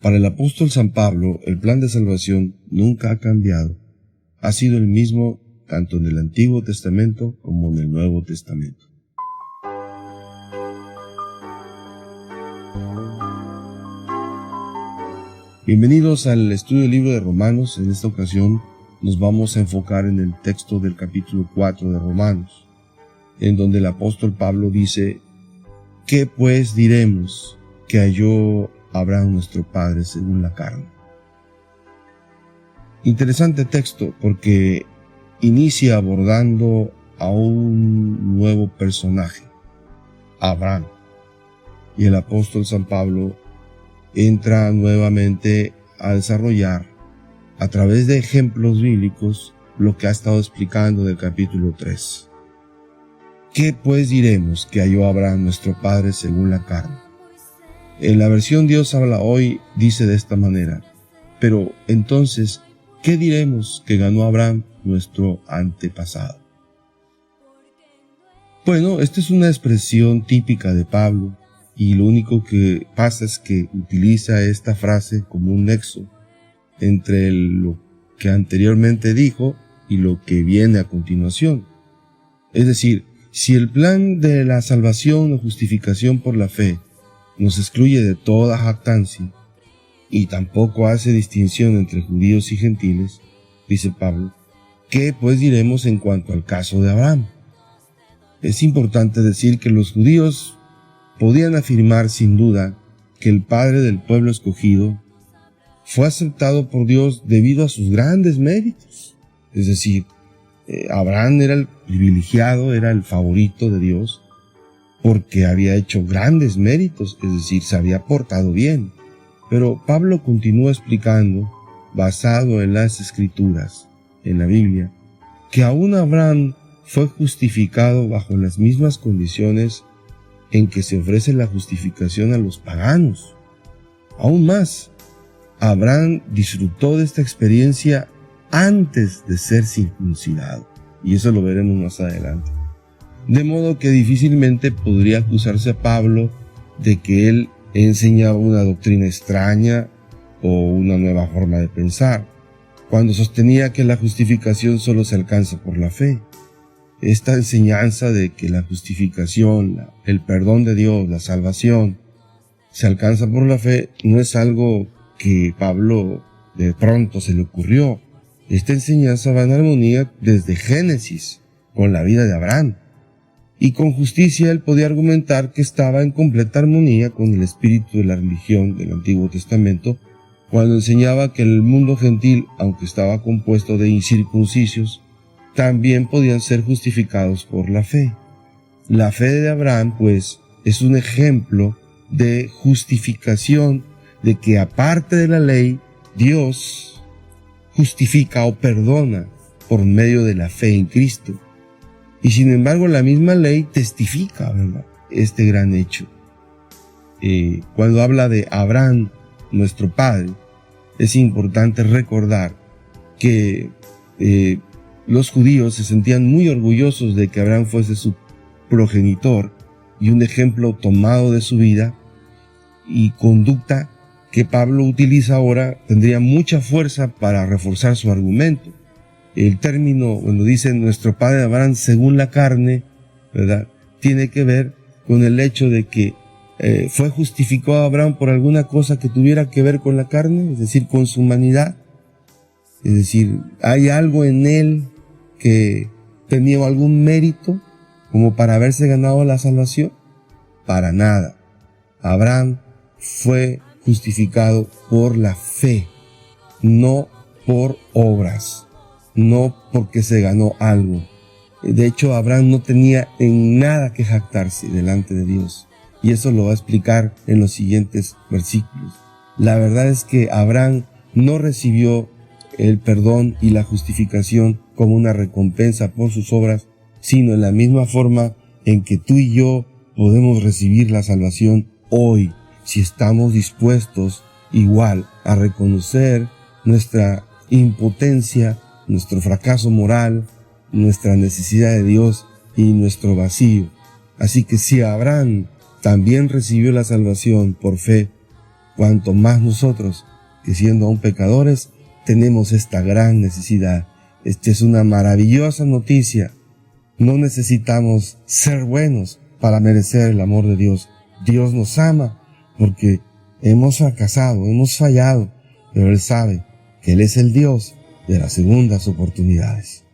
Para el apóstol San Pablo, el plan de salvación nunca ha cambiado. Ha sido el mismo tanto en el Antiguo Testamento como en el Nuevo Testamento. Bienvenidos al estudio del libro de Romanos. En esta ocasión nos vamos a enfocar en el texto del capítulo 4 de Romanos, en donde el apóstol Pablo dice: ¿Qué pues diremos que halló Abraham nuestro padre según la carne? Interesante texto porque inicia abordando a un nuevo personaje, Abraham. Y el apóstol San Pablo entra nuevamente a desarrollar a través de ejemplos bíblicos lo que ha estado explicando del capítulo 3. ¿Qué pues diremos que halló Abraham nuestro padre según la carne? En la versión Dios habla hoy dice de esta manera: pero entonces, ¿qué diremos que ganó Abraham nuestro antepasado? Bueno, esta es una expresión típica de Pablo, y lo único que pasa es que utiliza esta frase como un nexo entre lo que anteriormente dijo y lo que viene a continuación. Es decir, si el plan de la salvación o justificación por la fe nos excluye de toda jactancia y tampoco hace distinción entre judíos y gentiles, dice Pablo, ¿qué pues diremos en cuanto al caso de Abraham? Es importante decir que los judíos podían afirmar sin duda que el padre del pueblo escogido fue aceptado por Dios debido a sus grandes méritos. Es decir, Abraham era el privilegiado, era el favorito de Dios porque había hecho grandes méritos, es decir, se había portado bien. Pero Pablo continúa explicando, basado en las Escrituras, en la Biblia, que aún Abraham fue justificado bajo las mismas condiciones en que se ofrece la justificación a los paganos. Aún más, Abraham disfrutó de esta experiencia antes de ser circuncidado, y eso lo veremos más adelante. De modo que difícilmente podría acusarse a Pablo de que él enseñaba una doctrina extraña o una nueva forma de pensar, cuando sostenía que la justificación solo se alcanza por la fe. Esta enseñanza de que la justificación, el perdón de Dios, la salvación, se alcanza por la fe, no es algo que Pablo de pronto se le ocurrió. Esta enseñanza va en armonía desde Génesis con la vida de Abraham. Y con justicia él podía argumentar que estaba en completa armonía con el espíritu de la religión del Antiguo Testamento, cuando enseñaba que el mundo gentil, aunque estaba compuesto de incircuncisos, también podían ser justificados por la fe. La fe de Abraham, pues, es un ejemplo de justificación, de que aparte de la ley, Dios justifica o perdona por medio de la fe en Cristo. Y sin embargo, la misma ley testifica, ¿verdad?, este gran hecho. Cuando habla de Abraham, nuestro padre, es importante recordar que los judíos se sentían muy orgullosos de que Abraham fuese su progenitor y un ejemplo tomado de su vida y conducta que Pablo utiliza ahora tendría mucha fuerza para reforzar su argumento. El término, cuando dice nuestro padre Abraham según la carne, ¿verdad?, tiene que ver con el hecho de que fue justificado Abraham por alguna cosa que tuviera que ver con la carne, es decir, con su humanidad. Es decir, hay algo en él que tenía algún mérito como para haberse ganado la salvación. Para nada. Abraham fue justificado por la fe, no por obras, no porque se ganó algo. De hecho, Abraham no tenía en nada que jactarse delante de Dios, y eso lo va a explicar en los siguientes versículos. La verdad es que Abraham no recibió el perdón y la justificación como una recompensa por sus obras, sino en la misma forma en que tú y yo podemos recibir la salvación hoy, si estamos dispuestos igual a reconocer nuestra impotencia, nuestro fracaso moral, nuestra necesidad de Dios y nuestro vacío. Así que si Abraham también recibió la salvación por fe, cuanto más nosotros, que siendo aún pecadores, tenemos esta gran necesidad. Esta es una maravillosa noticia. No necesitamos ser buenos para merecer el amor de Dios. Dios nos ama porque hemos fracasado, hemos fallado, pero Él sabe que Él es el Dios de las segundas oportunidades.